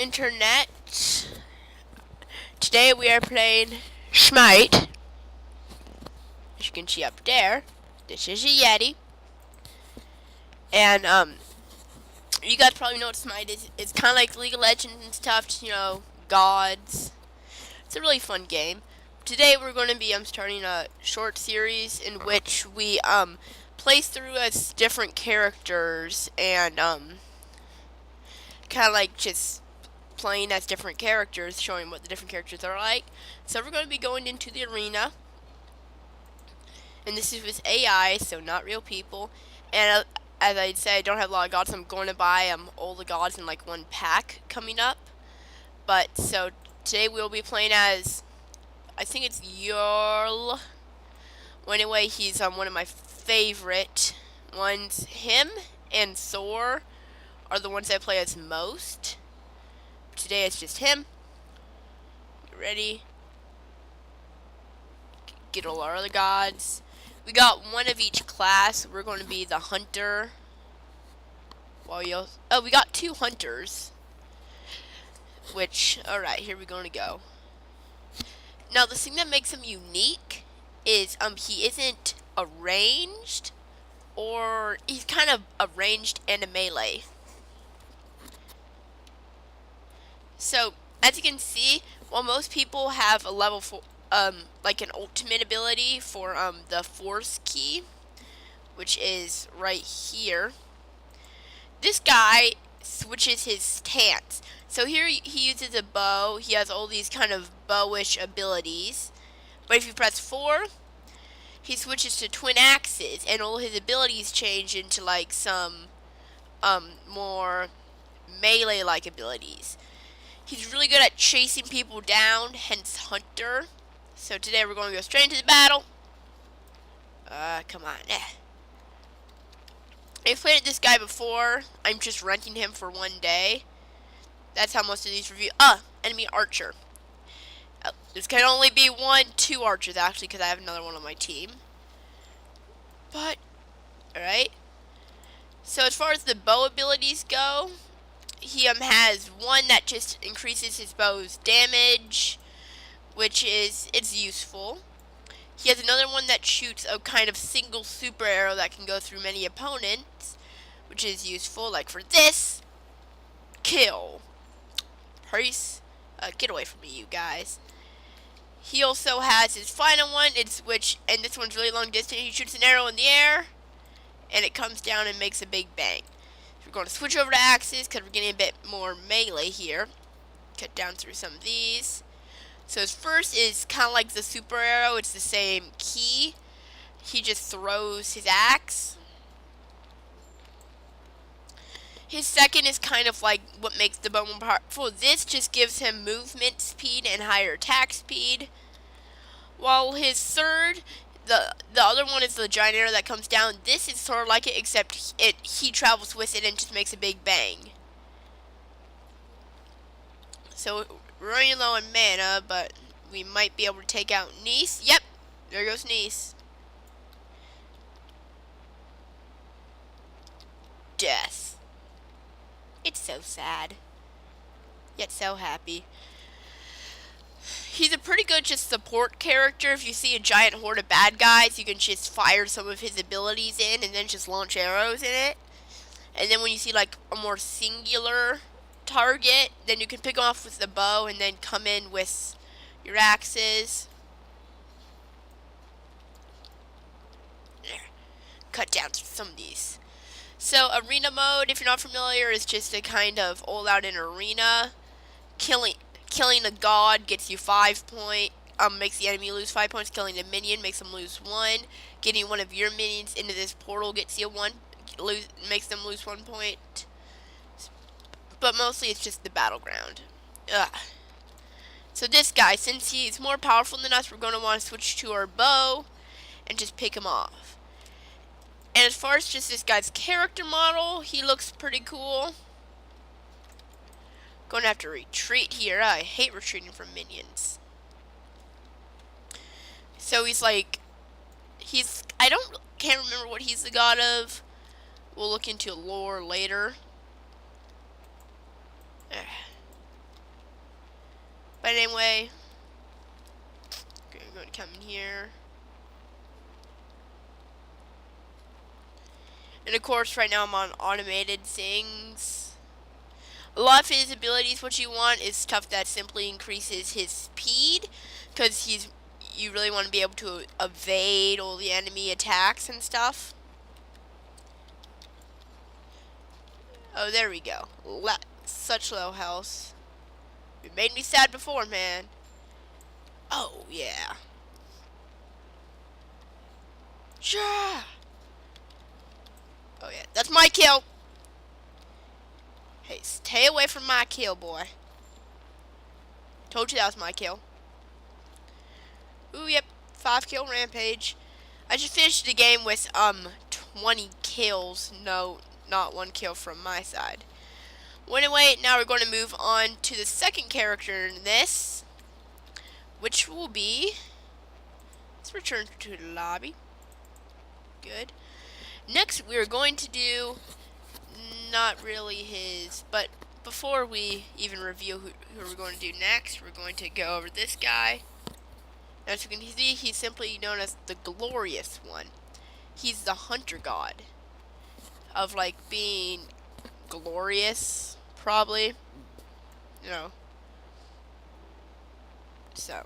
internet. Today we are playing Smite. As you can see up there, this is a Yeti. And you guys probably know what Smite is. It's kind of like League of Legends and stuff, you know, gods. It's a really fun game. Today we're going to be starting a short series in which we play through as different characters and kind of like just playing as different characters, showing what the different characters are like. So we're going to be going into the arena, and this is with AI, so not real people. And as I said, I don't have a lot of gods. I'm going to buy all the gods in like one pack coming up. But so today we'll be playing as, I think it's Ullr. Well, anyway, he's one of my favorite ones. Him and Thor are the ones I play as most. Today it's just him. Get ready. Get all our other gods. We got one of each class. We're going to be the hunter. We got two hunters. Which, alright, here we're going to go. Now, the thing that makes him unique is he isn't a ranged, or he's kind of a ranged and a melee. So, as you can see, while most people have a level 4, like an ultimate ability for the force key, which is right here, this guy switches his stance. So here he uses a bow. He has all these kind of bowish abilities. But if you press 4, he switches to twin axes, and all his abilities change into like some more melee-like abilities. He's really good at chasing people down, hence Hunter. So today we're going to go straight into the battle. Come on. I've played this guy before. I'm just renting him for one day. That's how most of these reviews. Enemy archer. This can only be two archers actually, because I have another one on my team. But, alright. So as far as the bow abilities go, he has one that just increases his bow's damage, which it's useful. He has another one that shoots a kind of single super arrow that can go through many opponents, which is useful, like for this. Kill. Hurries. Get away from me, you guys. He also has his final one, and this one's really long distance. He shoots an arrow in the air, and it comes down and makes a big bang. We're going to switch over to axes because we're getting a bit more melee here. Cut down through some of these. So his first is kind of like the super arrow. It's the same key. He just throws his axe. His second is kind of like what makes the bow more powerful. This just gives him movement speed and higher attack speed. While his third, the other one is the giant arrow that comes down. This is sort of like it, except he travels with it and just makes a big bang. So we're running low on mana, but we might be able to take out Nice. Yep, there goes Nice. Death. It's so sad, yet so happy. He's a pretty good just support character. If you see a giant horde of bad guys, you can just fire some of his abilities in and then just launch arrows in it. And then when you see like a more singular target, then you can pick off with the bow and then come in with your axes. There. Cut down some of these. So arena mode, if you're not familiar, is just a kind of all-out in arena. Killing a god gets you 5 points. Makes the enemy lose 5 points. Killing a minion makes them lose 1. Getting one of your minions into this portal gets you makes them lose 1 point. But mostly it's just the battleground. So this guy, since he's more powerful than us, we're going to want to switch to our bow and just pick him off. And as far as just this guy's character model, he looks pretty cool. Going to have to retreat here. I hate retreating from minions. So can't remember what he's the god of. We'll look into lore later. But anyway, I'm going to come in here. And of course, right now I'm on automated things. A lot of his abilities, what you want is stuff that simply increases his speed, because you really want to be able to evade all the enemy attacks and stuff. Oh, there we go. Such low health. It made me sad before, man. Oh, yeah. Yeah. Oh, yeah. That's my kill. Hey, stay away from my kill, boy. Told you that was my kill. Ooh, yep. 5 kill rampage. I just finished the game with 20 kills. No, not 1 kill from my side. Well, anyway, now we're going to move on to the second character in this, which will be, let's return to the lobby. Good. Next, we're going to do, not really his, but before we even review who we're going to do next, we're going to go over this guy. As you can see, he's simply known as the Glorious One. He's the hunter god of, like, being glorious, probably. You know. So,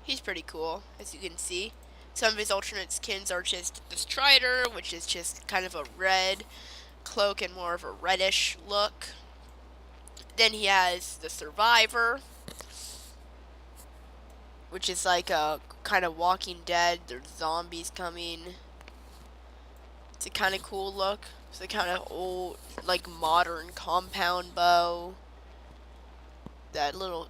he's pretty cool, as you can see. Some of his alternate skins are just the Strider, which is just kind of a red cloak and more of a reddish look. Then he has the Survivor, which is like a kind of Walking Dead. There's zombies coming. It's a kind of cool look. It's a kind of old, like modern compound bow. That little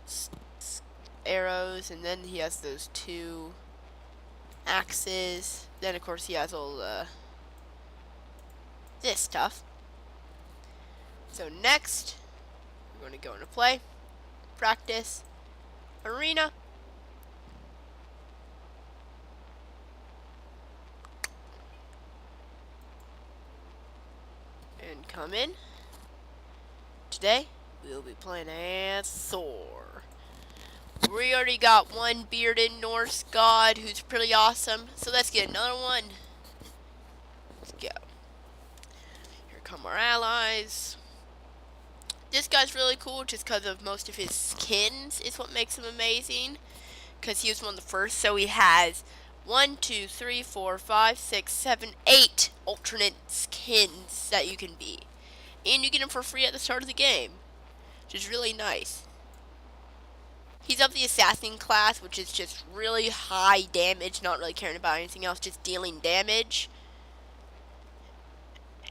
arrows, and then he has those 2 axes. Then of course he has all this stuff. So next, we're going to go into play, practice, arena. And come in. Today, we'll be playing as Thor. We already got one bearded Norse god who's pretty awesome, so let's get another one. Let's go. Here come our allies. This guy's really cool just because of most of his skins is what makes him amazing. Because he was one of the first, so he has 1, 2, 3, 4, 5, 6, 7, 8 alternate skins that you can be. And you get them for free at the start of the game, which is really nice. He's of the assassin class, which is just really high damage, not really caring about anything else, just dealing damage.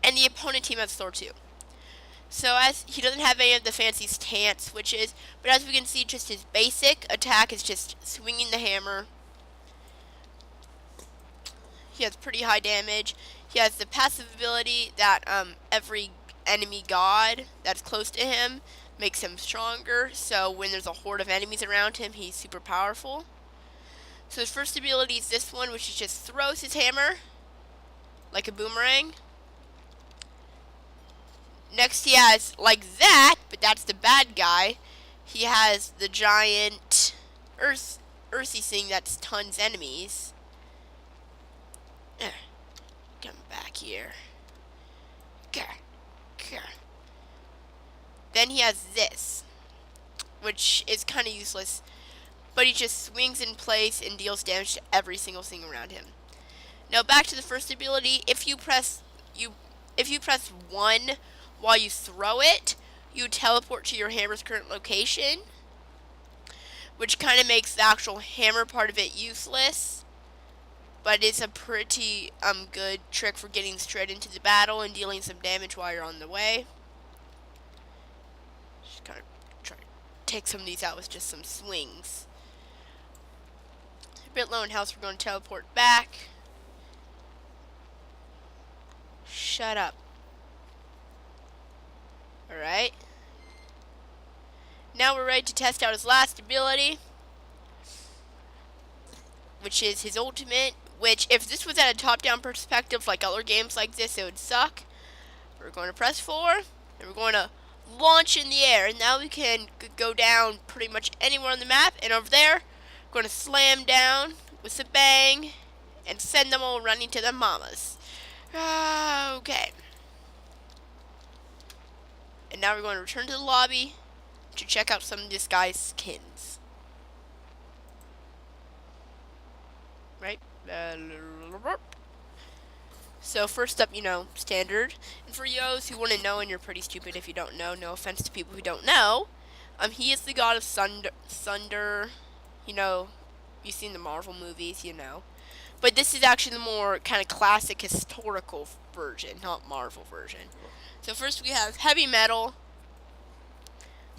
And the opponent team has Thor too. So as he doesn't have any of the fancy stance switches, but as we can see, just his basic attack is just swinging the hammer. He has pretty high damage. He has the passive ability that every enemy god that's close to him makes him stronger. So when there's a horde of enemies around him, he's super powerful. So his first ability is this one, which is just throws his hammer like a boomerang. Next he has like that, but that's the bad guy. He has the giant earthy thing that stuns enemies. Come back here. Then he has this, which is kind of useless, but he just swings in place and deals damage to every single thing around him. Now back to the first ability. If you press 1 while you throw it, you teleport to your hammer's current location, which kind of makes the actual hammer part of it useless. But it's a pretty good trick for getting straight into the battle and dealing some damage while you're on the way. Just kind of try to take some of these out with just some swings. A bit low in health, we're going to teleport back. Shut up. Alright. Now we're ready to test out his last ability, which is his ultimate, which if this was at a top-down perspective like other games like this, it would suck. We're going to press 4, and we're going to launch in the air, and now we can go down pretty much anywhere on the map. And over there, we're going to slam down with a bang and send them all running to their mamas. Okay. And now we're going to return to the lobby to check out some of this guy's skins. Right? So first up, standard. And for those who wouldn't know, and you're pretty stupid if you don't know, no offense to people who don't know, he is the god of thunder. You've seen the Marvel movies, But this is actually the more kind of classic historical version, not Marvel version. So first we have heavy metal,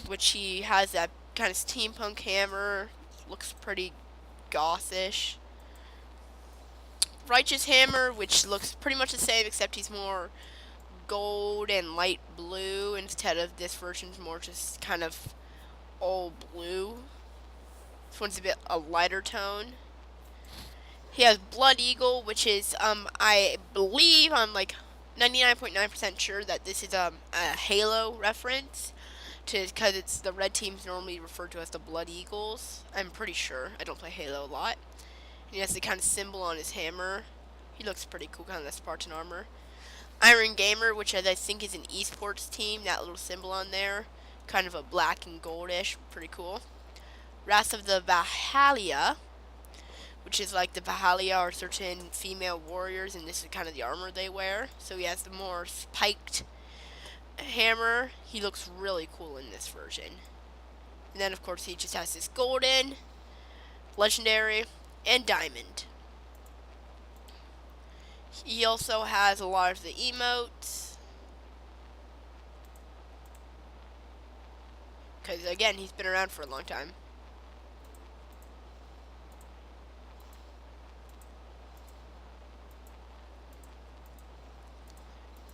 which he has that kind of steampunk hammer. Looks pretty gothish. Righteous hammer, which looks pretty much the same, except he's more gold and light blue instead of this version's more just kind of all blue. This one's a lighter tone. He has Blood Eagle, which is I believe I'm like 99.9% sure that this is a Halo reference, because it's the red team's normally referred to as the Blood Eagles. I'm pretty sure. I don't play Halo a lot. And he has the kind of symbol on his hammer. He looks pretty cool, kind of that Spartan armor. Iron Gamer, which I think is an esports team, that little symbol on there. Kind of a black and goldish, pretty cool. Wrath of the Valhalla, which is like the Valhalla are certain female warriors, and this is kind of the armor they wear. So he has the more spiked hammer. He looks really cool in this version. And then, of course, he just has this golden, legendary, and diamond. He also has a lot of the emotes. Because, again, he's been around for a long time.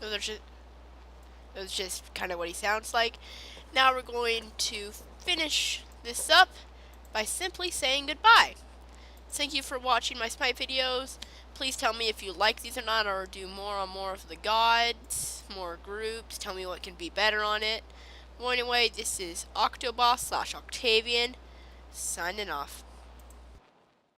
So that's just kind of what he sounds like. Now we're going to finish this up by simply saying goodbye. Thank you for watching my Smite videos. Please tell me if you like these or not, or do more on more of the gods, more groups. Tell me what can be better on it. Well, anyway, this is Octoboss / Octavian signing off.